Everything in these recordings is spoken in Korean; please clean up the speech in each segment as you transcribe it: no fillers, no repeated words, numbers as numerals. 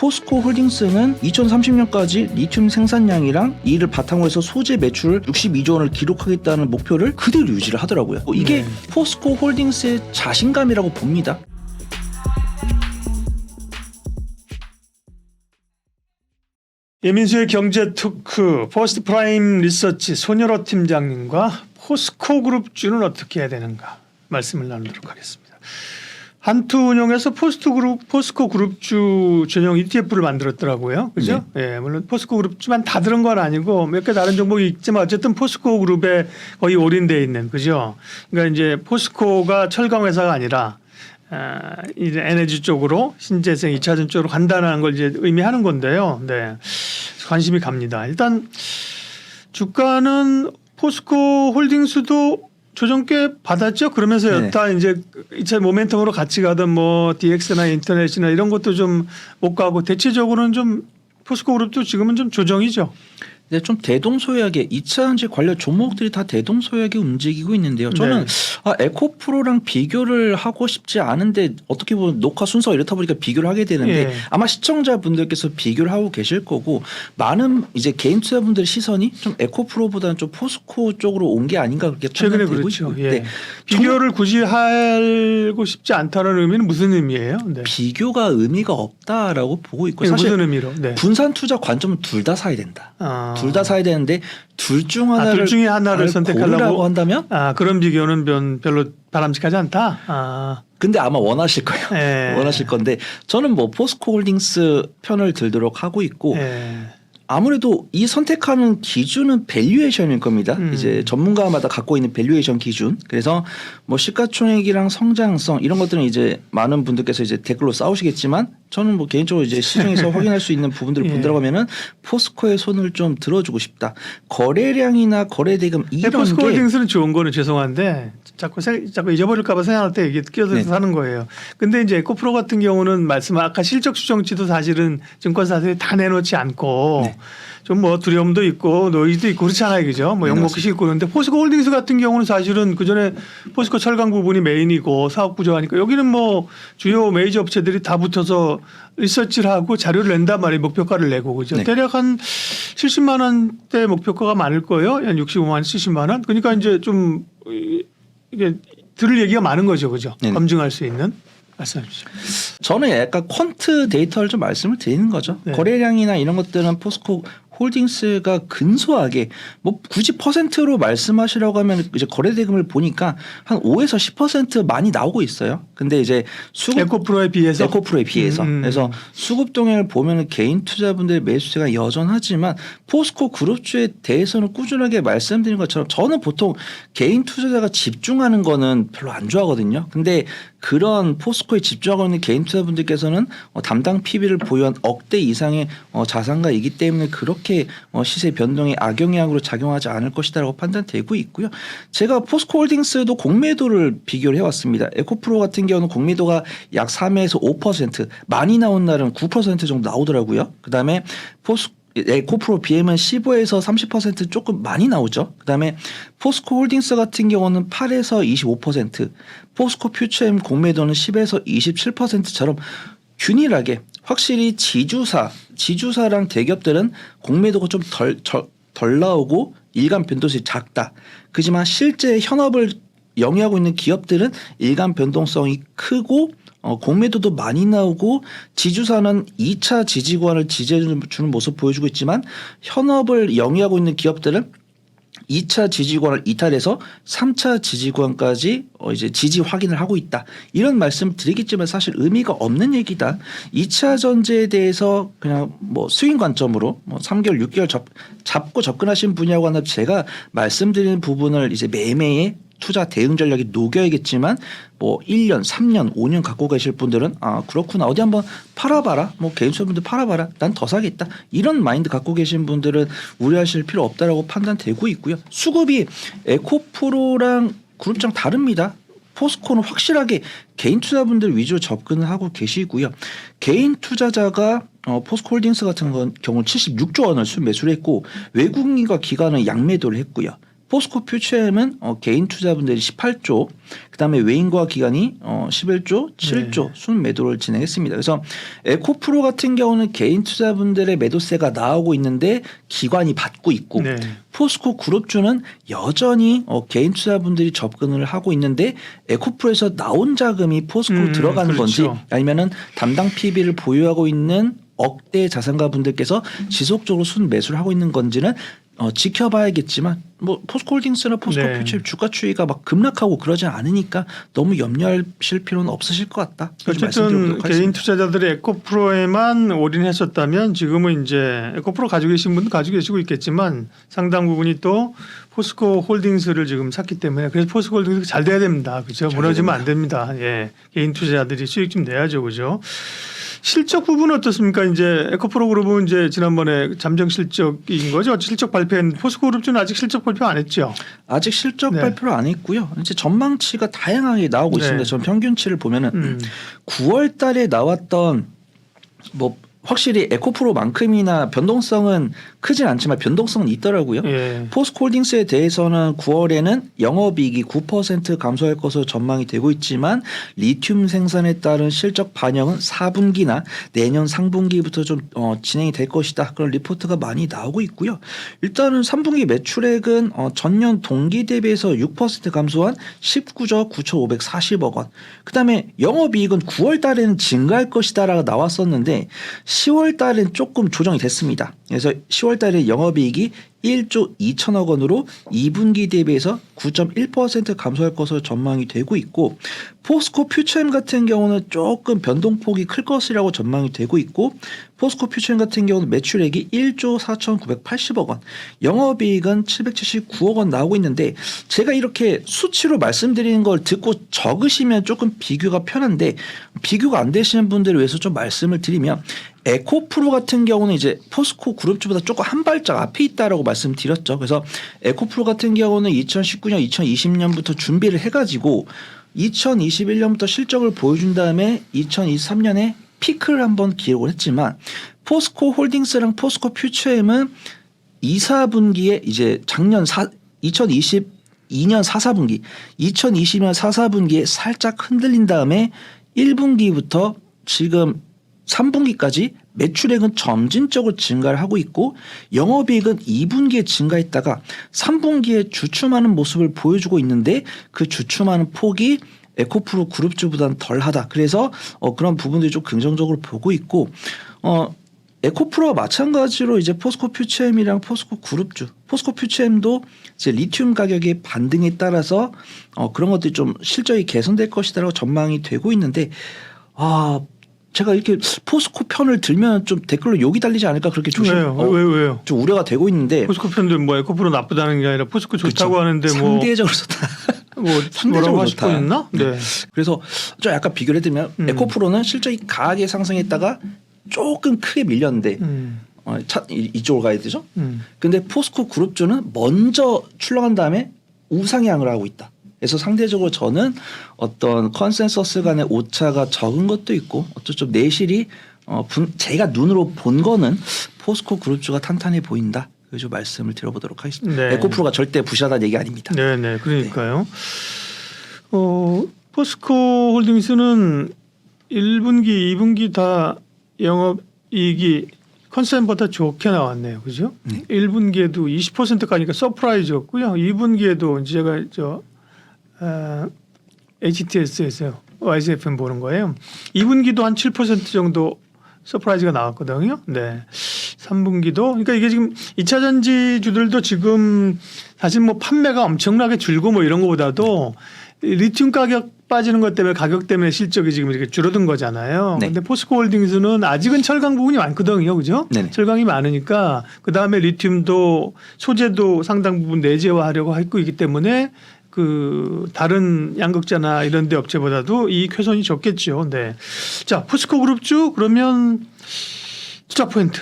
포스코 홀딩스는 2030년까지 리튬 생산량이랑 이를 바탕으로 해서 소재 매출 62조 원을 기록하겠다는 목표를 그대로 유지를 하더라고요. 이게 포스코 홀딩스의 자신감이라고 봅니다. 예민수의 경제 토크 퍼스트 프라임 리서치 손여로 팀장님과 포스코 그룹주는 어떻게 해야 되는가 말씀을 나누도록 하겠습니다. 한투운용에서 포스코 그룹주 전용 ETF를 만들었더라고요. 그죠? 네. 예, 물론 포스코 그룹주만 다 들은 건 아니고 몇 개 다른 종목이 있지만 어쨌든 포스코 그룹에 거의 올인되어 있는, 그죠? 그러니까 이제 포스코가 철강 회사가 아니라 이제 에너지 쪽으로 신재생 2차전 쪽으로 간다는 걸 이제 의미하는 건데요. 네. 관심이 갑니다. 일단 주가는 포스코 홀딩스도 조정 꽤 받았죠. 그러면서 여타 이제 2차 모멘텀으로 같이 가던 뭐 DX나 인터넷이나 이런 것도 좀 못 가고 대체적으로는 좀 포스코 그룹도 지금은 좀 조정이죠. 네, 좀 대동소이하게 2차전지 관련 종목들이 다 대동소이하게 움직이고 있는데요. 저는 에코프로랑 비교를 하고 싶지 않은데 어떻게 보면 녹화 순서가 이렇다 보니까 비교를 하게 되는데 아마 시청자분들께서 비교를 하고 계실 거고 많은 이제 개인 투자분들의 시선이 좀 에코프로보다는 좀 포스코 쪽으로 온 게 아닌가 그렇게 최근에 판단되고 그렇죠. 있고요. 네. 비교를 굳이 하고 싶지 않다는 의미는 무슨 의미예요? 네. 비교가 의미가 없다라고 보고 있고 네, 사실 무슨 의미로? 네. 분산 투자 관점은 둘 다 사야 된다. 둘 다 사야 되는데 둘 중 하나를 둘 중에 하나를 선택하려고 한다면 그런 비교는 별로 바람직하지 않다. 근데 아마 원하실 거예요. 원하실 건데 저는 뭐 포스코 홀딩스 편을 들도록 하고 있고 아무래도 이 선택하는 기준은 밸류에이션일 겁니다. 이제 전문가마다 갖고 있는 밸류에이션 기준. 그래서 뭐 시가총액이랑 성장성 이런 것들은 이제 많은 분들께서 이제 댓글로 싸우시겠지만 저는 뭐 개인적으로 이제 시중에서 확인할 수 있는 부분들을 본다고 하면은 포스코의 손을 좀 들어주고 싶다. 거래량이나 거래대금 이런 포스코 게 홀딩스는 좋은 거는 죄송한데 자꾸 잊어버릴까 봐 생각할 때 이게 끼어들어서 하는 거예요. 근데 이제 에코프로 같은 경우는 아까 실적 추정치도 사실은 증권사들이 다 내놓지 않고 좀 뭐 두려움도 있고 노이즈도 있고 그렇잖아요. 그죠? 뭐 욕먹기 싫고 그런데 포스코 홀딩스 같은 경우는 사실은 그전에 포스코 철강 부분이 메인이고 사업 구조하니까 여기는 뭐 주요 메이저 업체들이 다 붙어서 리서치를 하고 자료를 낸단 말이에요. 목표가를 내고 그죠? 대략 한 70만 원대 목표가가 많을 거예요. 한 65만 원, 70만 원. 그러니까 이제 좀 이게 들을 얘기가 많은 거죠. 그죠? 검증할 수 있는. 말씀해 주시죠. 저는 약간 퀀트 데이터를 좀 말씀을 드리는 거죠. 거래량이나 이런 것들은 포스코 홀딩스가 근소하게 뭐 굳이 퍼센트로 말씀하시려고 하면 이제 거래 대금을 보니까 한 5에서 10% 많이 나오고 있어요. 근데 이제 에코프로에 비해서 그래서 수급 동향을 보면은 개인 투자분들의 매수세가 여전하지만 포스코 그룹주에 대해서는 꾸준하게 말씀드린 것처럼 저는 보통 개인 투자자가 집중하는 거는 별로 안 좋아하거든요. 근데 그런 포스코에 집중하고 있는 개인 투자분들께서는 담당 PB를 보유한 억대 이상의 자산가이기 때문에 그렇게 시세 변동에 악영향으로 작용하지 않을 것이다라고 판단되고 있고요. 제가 포스코 홀딩스도 공매도를 비교를 해왔습니다. 에코프로 같은 경우는 공매도가 약 3에서 5% 많이 나온 날은 9% 정도 나오더라고요. 그다음에 에코프로 BM은 15에서 30% 조금 많이 나오죠. 그다음에 포스코 홀딩스 같은 경우는 8에서 25%, 포스코 퓨처엠 공매도는 10에서 27%처럼 균일하게 확실히 지주사랑 대기업들은 공매도가 좀 덜 나오고 일간 변동성이 작다. 그지만 실제 현업을 영위하고 있는 기업들은 일간 변동성이 크고 공매도도 많이 나오고 지주사는 2차 지지권을 지지해 주는 모습 보여주고 있지만 현업을 영위하고 있는 기업들은 2차 지지권을 이탈해서 3차 지지권까지 이제 지지 확인을 하고 있다. 이런 말씀 드리겠지만 사실 의미가 없는 얘기다. 2차 전지에 대해서 그냥 뭐 스윙 관점으로 뭐 3개월, 6개월 잡고 접근하신 분이라고 한다면 제가 말씀드리는 부분을 이제 매매에 투자 대응 전략이 녹여야겠지만 뭐 1년, 3년, 5년 갖고 계실 분들은 그렇구나. 어디 한번 팔아봐라. 뭐 개인 투자분들 팔아봐라. 난 더 사겠다. 이런 마인드 갖고 계신 분들은 우려하실 필요 없다라고 판단되고 있고요. 수급이 에코프로랑 그룹장 다릅니다. 포스코는 확실하게 개인 투자분들 위주로 접근을 하고 계시고요. 개인 투자자가 포스코 홀딩스 같은 경우는 76조 원을 순매수를 했고 외국인과 기관은 양매도를 했고요. 포스코 퓨처엠은 개인 투자분들이 18조, 그다음에 외인과 기관이 11조, 7조 순 매도를 진행했습니다. 그래서 에코프로 같은 경우는 개인 투자분들의 매도세가 나오고 있는데 기관이 받고 있고 네. 포스코 그룹주는 여전히 개인 투자분들이 접근을 하고 있는데 에코프로에서 나온 자금이 포스코로 들어가는 그렇죠. 건지 아니면은 담당 PB를 보유하고 있는 억대 자산가 분들께서 지속적으로 순 매수를 하고 있는 건지는 지켜봐야겠지만 뭐 포스코홀딩스나 포스코 네. 퓨처 주가 추이가 막 급락하고 그러지 않으니까 너무 염려하실 필요는 없으실 것 같다. 어쨌든 개인 투자자들이 에코프로에만 올인했었다면 지금은 이제 에코프로 가지고 계신 분도 가지고 계시고 있겠지만 상당 부분이 또 포스코 홀딩스를 지금 샀기 때문에 그래서 포스코 홀딩스 잘 돼야 됩니다. 그렇죠? 무너지면 안 됩니다. 예, 개인 투자자들이 수익 좀 내야죠, 그죠? 실적 부분은 어떻습니까? 이제 에코프로 그룹은 이제 지난번에 잠정 실적인 거죠. 실적 발표한 포스코 그룹주는 아직 실적 발표 안 했죠. 아직 실적 네. 발표를 안 했고요. 이제 전망치가 다양하게 나오고 네. 있습니다. 전 평균치를 보면은 9월달에 나왔던 뭐 확실히 에코프로만큼이나 변동성은 크진 않지만 변동성은 있더라고요. 예. 포스코홀딩스에 대해서는 9월에는 영업이익이 9% 감소할 것으로 전망이 되고 있지만 리튬 생산에 따른 실적 반영은 4분기나 내년 상분기부터 좀 진행이 될 것이다. 그런 리포트가 많이 나오고 있고요. 일단은 3분기 매출액은 전년 동기 대비해서 6% 감소한 19조 9,540억 원. 그다음에 영업이익은 9월 달에는 증가할 것이다라고 나왔었는데 10월 달엔 조금 조정이 됐습니다. 그래서 10월 달에 영업이익이 1조 2천억 원으로 2분기 대비해서 9.1% 감소할 것으로 전망이 되고 있고 포스코 퓨처엠 같은 경우는 조금 변동폭이 클 것이라고 전망이 되고 있고 포스코 퓨처엠 같은 경우는 매출액이 1조 4,980억 원, 영업이익은 779억 원 나오고 있는데 제가 이렇게 수치로 말씀드리는 걸 듣고 적으시면 조금 비교가 편한데 비교가 안 되시는 분들을 위해서 좀 말씀을 드리면 에코프로 같은 경우는 이제 포스코 그룹주보다 조금 한 발짝 앞에 있다라고 말씀드렸죠. 그래서 에코프로 같은 경우는 2019년, 2020년부터 준비를 해가지고 2021년부터 실적을 보여준 다음에 2023년에 피크를 한번 기록을 했지만 포스코 홀딩스랑 포스코 퓨처엠은 2, 4분기에 이제 작년 2022년 4, 4분기, 2020년 4, 4분기에 살짝 흔들린 다음에 1분기부터 지금 3분기까지 매출액은 점진적으로 증가를 하고 있고 영업이익은 2분기에 증가했다가 3분기에 주춤하는 모습을 보여주고 있는데 그 주춤하는 폭이 에코프로 그룹주보다는 덜하다. 그래서 그런 부분들이 좀 긍정적으로 보고 있고 에코프로와 마찬가지로 이제 포스코 퓨처엠이랑 포스코 그룹주, 포스코 퓨처엠도 이제 리튬 가격의 반등에 따라서 그런 것들이 좀 실적이 개선될 것이다라고 전망이 되고 있는데 제가 이렇게 포스코 편을 들면 좀 댓글로 욕이 달리지 않을까 그렇게 왜요? 좀 우려가 되고 있는데 포스코 편들 뭐 에코프로 나쁘다는 게 아니라 포스코 좋다고 그렇죠. 하는데 상대적으로 좋다. 뭐라고 하실 거 있나? 네. 그래서 좀 약간 비교를 해드리면 에코프로는 실적이 강하게 상승했다가 조금 크게 밀렸는데 이쪽으로 가야 되죠. 근데 포스코 그룹주는 먼저 출렁한 다음에 우상향을 하고 있다. 그래서 상대적으로 저는 어떤 컨센서스 간의 오차가 적은 것도 있고 어쩌 좀 내실이 제가 눈으로 본 거는 포스코 그룹주가 탄탄해 보인다. 그래서 말씀을 드려보도록 하겠습니다. 네. 에코프로가 절대 부실하다는 얘기 아닙니다. 네네 그러니까요. 포스코 홀딩스는 1분기, 2분기 다 영업이익이 컨센보다 좋게 나왔네요, 그죠? 1분기에도 20% 가니까 서프라이즈였고요. 2분기에도 제가 HTS에서 YSFM 보는 거예요. 2분기도 한 7% 정도 서프라이즈가 나왔거든요. 네. 3분기도 그러니까 이게 지금 2차 전지주들도 지금 사실 뭐 판매가 엄청나게 줄고 뭐 이런 것보다도 리튬 가격 빠지는 것 때문에 가격 때문에 실적이 지금 이렇게 줄어든 거잖아요. 네. 근데 포스코 홀딩스는 아직은 철강 부분이 많거든요. 그죠? 네네. 철강이 많으니까 그다음에 리튬도 소재도 상당 부분 내재화하려고 하고 있기 때문에 그 다른 양극재나 이런 데 업체보다도 이익 훼손이 적겠죠. 네. 자, 포스코 그룹주 그러면 투자 포인트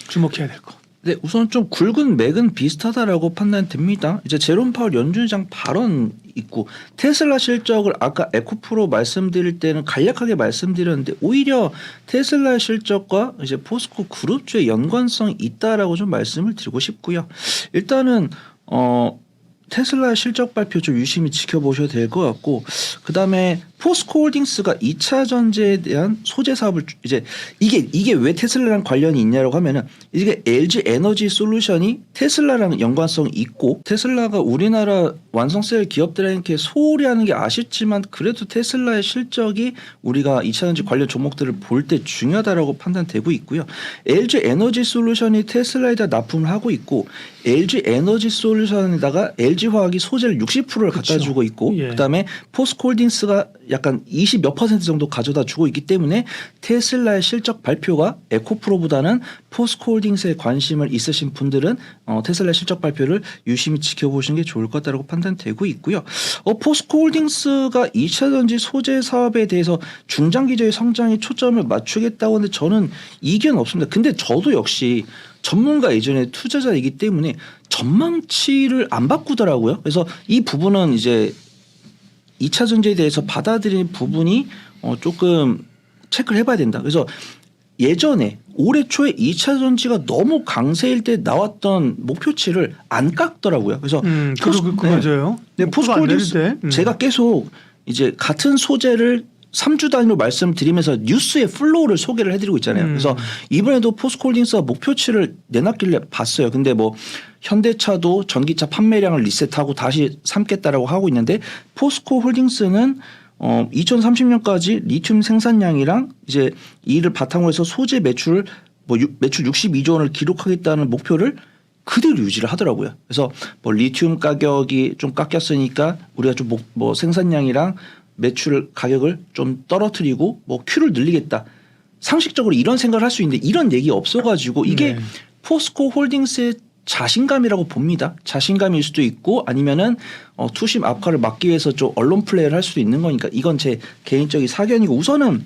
주목해야 될 거. 네, 우선 좀 굵은 맥은 비슷하다라고 판단됩니다. 이제 제롬 파월 연준의장 발언 있고 테슬라 실적을 아까 에코프로 말씀드릴 때는 간략하게 말씀드렸는데 오히려 테슬라 실적과 이제 포스코 그룹주의 연관성이 있다라고 좀 말씀을 드리고 싶고요. 일단은 테슬라의 실적 발표 좀 유심히 지켜보셔야 될 것 같고, 그 다음에 포스코홀딩스가 2차 전지에 대한 소재 사업을 이제 이게 왜 테슬라랑 관련이 있냐라고 하면은 이게 LG 에너지 솔루션이 테슬라랑 연관성이 있고, 테슬라가 우리나라 완성셀 기업들에게 소홀히 하는 게 아쉽지만 그래도 테슬라의 실적이 우리가 2차 전지 관련 종목들을 볼 때 중요하다라고 판단되고 있고요. LG 에너지 솔루션이 테슬라에다 납품을 하고 있고, LG 에너지 솔루션에다가 LG 화학이 소재를 60%를 갖다 그렇죠. 주고 있고, 예. 그다음에 포스코홀딩스가 약간 20 몇 % 정도 가져다 주고 있기 때문에 테슬라의 실적 발표가 에코프로보다는 포스코홀딩스에 관심을 있으신 분들은 테슬라의 실적 발표를 유심히 지켜보시는 게 좋을 것 같다고 판단되고 있고요. 포스코홀딩스가 2차 전지 소재 사업에 대해서 중장기적인 성장에 초점을 맞추겠다고 하는데 저는 이견 없습니다. 근데 저도 역시 전문가 이전에 투자자이기 때문에 전망치를 안 바꾸더라고요. 그래서 이 부분은 이제 2차 전지에 대해서 받아들이는 부분이 조금 체크를 해봐야 된다. 그래서 예전에 올해 초에 2차 전지가 너무 강세일 때 나왔던 목표치를 안 깎더라고요. 그래서 맞아요. 네, 포스코홀딩스 제가 계속 이제 같은 소재를 3주 단위로 말씀드리면서 뉴스의 플로우를 소개를 해드리고 있잖아요. 그래서 이번에도 포스코홀딩스가 목표치를 내놨길래 봤어요. 근데 뭐 현대차도 전기차 판매량을 리셋하고 다시 삼겠다라고 하고 있는데, 포스코홀딩스는 2030년까지 리튬 생산량이랑 이제 이를 바탕으로 해서 소재 매출 매출 62조 원을 기록하겠다는 목표를 그대로 유지를 하더라고요. 그래서 뭐 리튬 가격이 좀 깎였으니까 우리가 좀 뭐 생산량이랑 매출 가격을 좀 떨어뜨리고 뭐 큐를 늘리겠다. 상식적으로 이런 생각을 할 수 있는데 이런 얘기 없어가지고 이게 포스코홀딩스의 자신감이라고 봅니다. 자신감일 수도 있고 아니면은 투심 악화를 막기 위해서 좀 언론 플레이를 할 수도 있는 거니까 이건 제 개인적인 사견이고, 우선은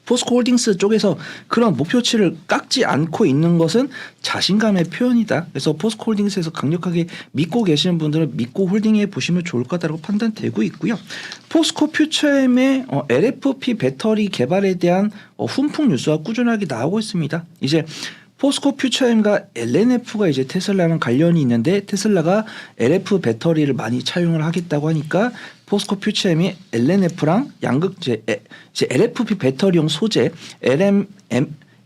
포스코홀딩스 쪽에서 그런 목표치를 깎지 않고 있는 것은 자신감의 표현이다. 그래서 포스코홀딩스에서 강력하게 믿고 계시는 분들은 믿고 홀딩해 보시면 좋을 것 같다고 판단되고 있고요. 포스코퓨처엠의 LFP 배터리 개발에 대한 훈풍 뉴스가 꾸준하게 나오고 있습니다. 이제 포스코퓨처엠과 LNF가 이제 테슬라랑 관련이 있는데, 테슬라가 LF 배터리를 많이 차용을 하겠다고 하니까 포스코퓨처엠이 LNF랑 양극재 이제 LFP 배터리용 소재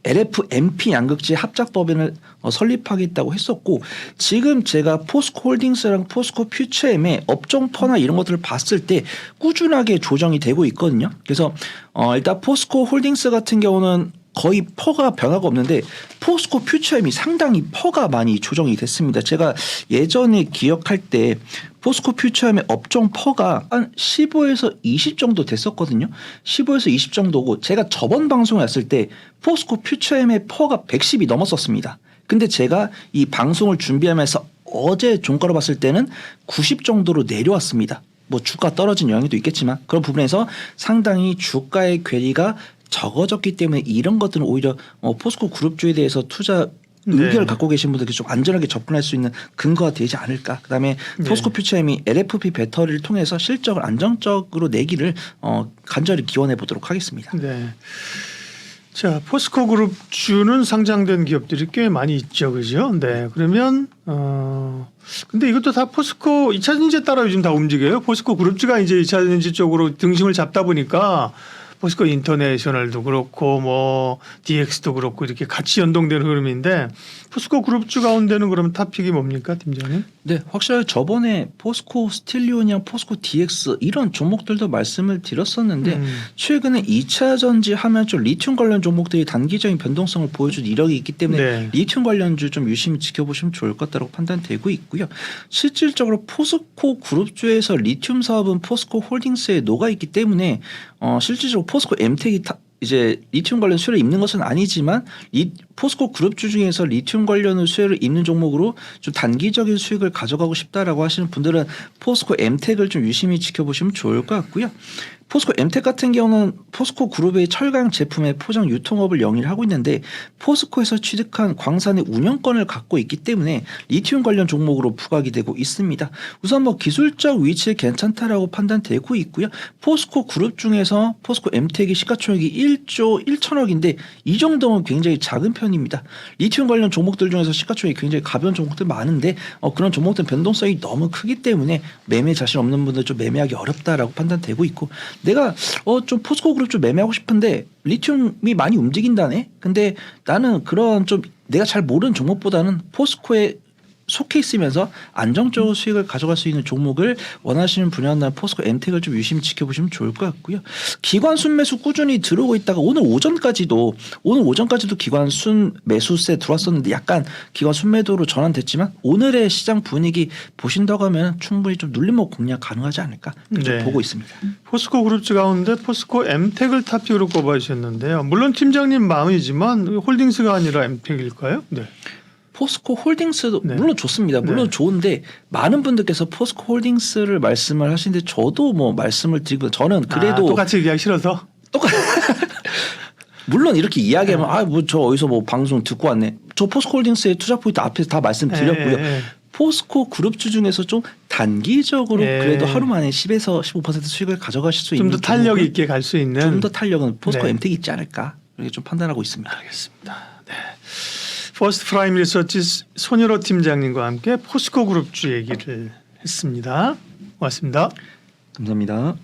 LFMP 양극재 합작 법인을 설립하겠다고 했었고, 지금 제가 포스코홀딩스랑 포스코퓨처엠의 업종퍼나 이런 것들을 봤을 때 꾸준하게 조정이 되고 있거든요. 그래서 일단 포스코홀딩스 같은 경우는 거의 퍼가 변화가 없는데, 포스코퓨처엠이 상당히 퍼가 많이 조정이 됐습니다. 제가 예전에 기억할 때 포스코퓨처엠의 업종 퍼가 한 15에서 20 정도 됐었거든요. 15에서 20 정도고, 제가 저번 방송에 왔을 때 포스코퓨처엠의 퍼가 110이 넘었었습니다. 근데 제가 이 방송을 준비하면서 어제 종가로 봤을 때는 90 정도로 내려왔습니다. 뭐 주가 떨어진 영향도 있겠지만 그런 부분에서 상당히 주가의 괴리가 적어졌기 때문에 이런 것들은 오히려 포스코 그룹주에 대해서 투자 의견을 갖고 계신 분들께 좀 안전하게 접근할 수 있는 근거가 되지 않을까. 그다음에 포스코퓨처엠이 LFP 배터리를 통해서 실적을 안정적으로 내기를 간절히 기원해 보도록 하겠습니다. 네. 자, 포스코 그룹주는 상장된 기업들이 꽤 많이 있죠, 그죠? 네. 그러면 근데 이것도 다 포스코 2차 전지에 따라 요즘 다 움직여요. 포스코 그룹주가 이제 2차 전지 쪽으로 등심을 잡다 보니까 포스코 인터내셔널도 그렇고 뭐 DX도 그렇고 이렇게 같이 연동되는 흐름인데, 포스코 그룹주 가운데는 그러면 탑픽이 뭡니까, 팀장님? 네, 확실하게 저번에 포스코 스틸리온이랑 포스코 DX 이런 종목들도 말씀을 드렸었는데 최근에 2차 전지 하면 좀 리튬 관련 종목들이 단기적인 변동성을 보여준 이력이 있기 때문에 리튬 관련주 좀 유심히 지켜보시면 좋을 것 같다고 판단되고 있고요. 실질적으로 포스코 그룹주에서 리튬 사업은 포스코 홀딩스에 녹아 있기 때문에 실질적으로 포스코 엠텍이 이제 리튬 관련 수혜를 입는 것은 아니지만 포스코 그룹주 중에서 리튬 관련 수혜를 입는 종목으로 좀 단기적인 수익을 가져가고 싶다라고 하시는 분들은 포스코 엠텍을 좀 유심히 지켜보시면 좋을 것 같고요. 포스코 엠텍 같은 경우는 포스코 그룹의 철강 제품의 포장 유통업을 영위를 하고 있는데, 포스코에서 취득한 광산의 운영권을 갖고 있기 때문에 리튬 관련 종목으로 부각이 되고 있습니다. 우선 뭐 기술적 위치에 괜찮다라고 판단되고 있고요. 포스코 그룹 중에서 포스코 엠텍이 시가총액이 1조 1천억인데 이 정도면 굉장히 작은 편입니다. 리튬 관련 종목들 중에서 시가총액이 굉장히 가벼운 종목들 많은데 그런 종목들은 변동성이 너무 크기 때문에 매매 자신 없는 분들 좀 매매하기 어렵다라고 판단되고 있고 내가 좀 포스코 그룹 좀 매매하고 싶은데 리튬이 많이 움직인다네. 근데 나는 그런 좀 내가 잘 모르는 종목보다는 포스코의 속해 있으면서 안정적으로 수익을 가져갈 수 있는 종목을 원하시는 분야는 포스코 엠텍을 좀 유심히 지켜보시면 좋을 것 같고요. 기관 순매수 꾸준히 들어오고 있다가 오늘 오전까지도 기관 순매수세 들어왔었는데 약간 기관 순매도로 전환됐지만 오늘의 시장 분위기 보신다고 하면 충분히 좀 눌림목 공략 가능하지 않을까 좀 보고 있습니다. 포스코 그룹주 가운데 포스코 엠텍을 탑픽으로 꼽아주셨는데요. 물론 팀장님 마음이지만 홀딩스가 아니라 엠텍일까요? 네. 포스코 홀딩스도 물론 좋습니다. 물론 좋은데 많은 분들께서 포스코 홀딩스를 말씀을 하시는데 저도 뭐 말씀을 드리고 저는 그래도 똑같이 얘기하기 싫어서 물론 이렇게 이야기하면 뭐 저 어디서 뭐 방송 듣고 왔네. 저 포스코 홀딩스의 투자 포인트 앞에서 다 말씀드렸고요. 포스코 그룹주 중에서 좀 단기적으로 그래도 하루 만에 10에서 15% 수익을 가져가실 수 있는 좀 더 탄력 있게 갈 수 있는 좀 더 탄력은 포스코 엠텍이 있지 않을까 이렇게 좀 판단하고 있습니다. 알겠습니다. 네. 퍼스트 프라임 리서치 손일호 팀장님과 함께 포스코 그룹주 얘기를 했습니다. 고맙습니다. 감사합니다.